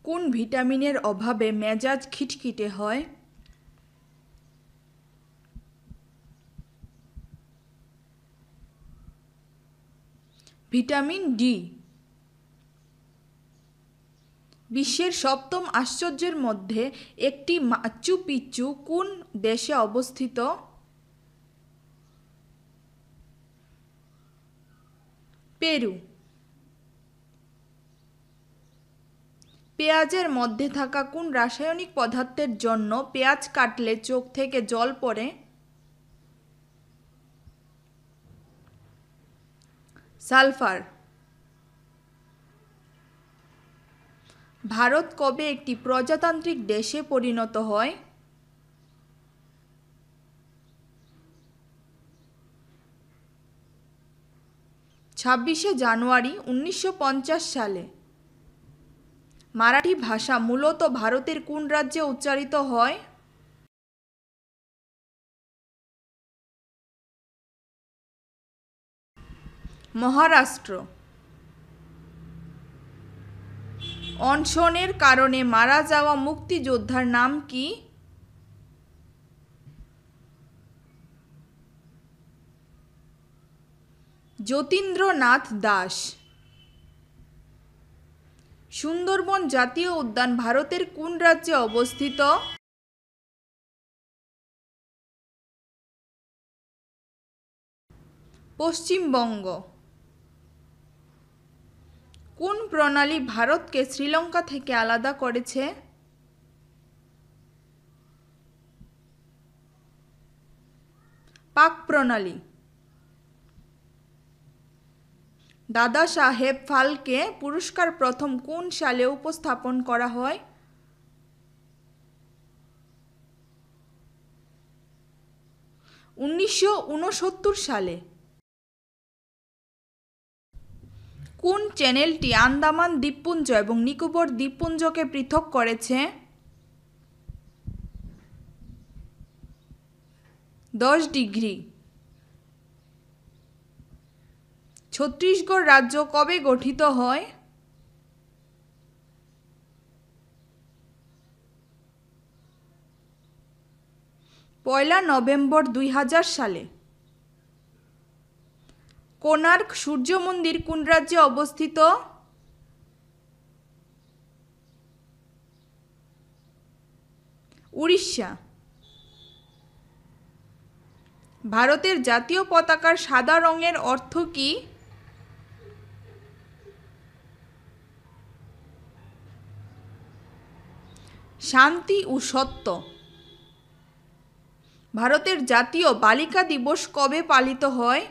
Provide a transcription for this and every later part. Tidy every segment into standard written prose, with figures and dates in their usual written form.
কোন ভিটামিনের অভাবে মেজাজ খিটখিটে হয়? Vitamin D. বিশ্বের সপ্তম আশ্চর্যের মধ্যে একটি মাচু পিচ্চু কোন দেশে অবস্থিত? পেরু। পেঁয়াজের মধ্যে থাকা কোন রাসায়নিক পদার্থের জন্য পেঁয়াজ কাটলে চোখ থেকে জল পড়ে? সালফার। ভারত কবে একটি প্রজাতান্ত্রিক দেশে পরিণত হয়? 26শে জানুয়ারি 1950 সালে। মারাঠি ভাষা মূলত ভারতের কোন রাজ্যে উচ্চারিত হয়? মহারাষ্ট্র। অনশনের কারণে মারা যাওয়া মুক্তিযোদ্ধার নাম কি? যতীন্দ্রনাথ দাস। সুন্দরবন জাতীয় উদ্যান ভারতের কোন রাজ্যে অবস্থিত? পশ্চিমবঙ্গ। কোন প্রণালী ভারতকে শ্রীলঙ্কা থেকে আলাদা করেছে? পাক প্রণালী। দাদা সাহেব ফালকে পুরস্কার প্রথম কোন সালে উপস্থাপন করা হয়? 1969 সালে। কোন চ্যানেলটি আন্দামান দ্বীপপুঞ্জ এবং নিকোবর দ্বীপপুঞ্জকে পৃথক করেছে? 10 ডিগ্রি। ছত্তিশগড় রাজ্য কবে গঠিত হয়? 1 নভেম্বর 2000 সালে। কোণার্ক সূর্য মন্দির কোন রাজ্যে অবস্থিত? উড়িষ্যা। ভারতের জাতীয় পতাকার সাদা রঙের অর্থ কী? শান্তি ও সত্য। ভারতের জাতীয় বালিকা দিবস কবে পালিত হয়?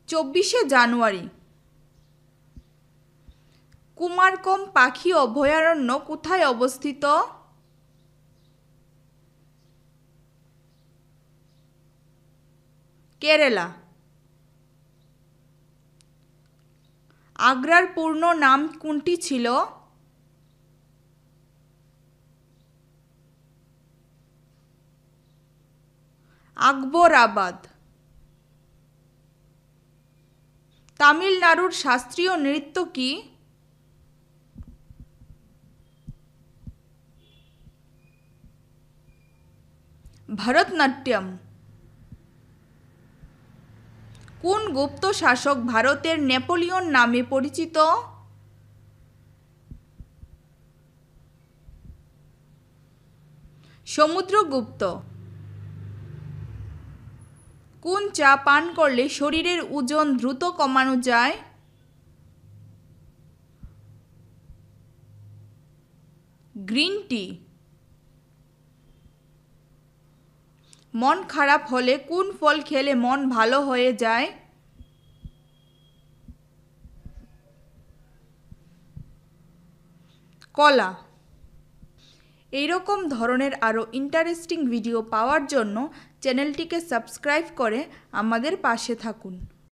24শে জানুয়ারি। কুমারকম পাখি অভয়ারণ্য কোথায় অবস্থিত? কেরালা। আগ্রার পূর্ণ নাম কোনটি ছিল? আকবরাবাদ। তামিলনাড়ুর শাস্ত্রীয় নৃত্য কি? ভরতনাট্যম। কোন গুপ্ত শাসক ভারতের নেপোলিয়ন নামে পরিচিত? সমুদ্রগুপ্ত। কোন চা পান করলে শরীরের ওজন দ্রুত কমানো যায়? Green tea. মন খারাপ হলে কোন ফল খেলে মন ভালো হয়ে যায়? কলা। এইরকম ধরনের আরও ইন্টারেস্টিং ভিডিও পাওয়ার জন্য চ্যানেলটিকে সাবস্ক্রাইব করে আমাদের পাশে থাকুন।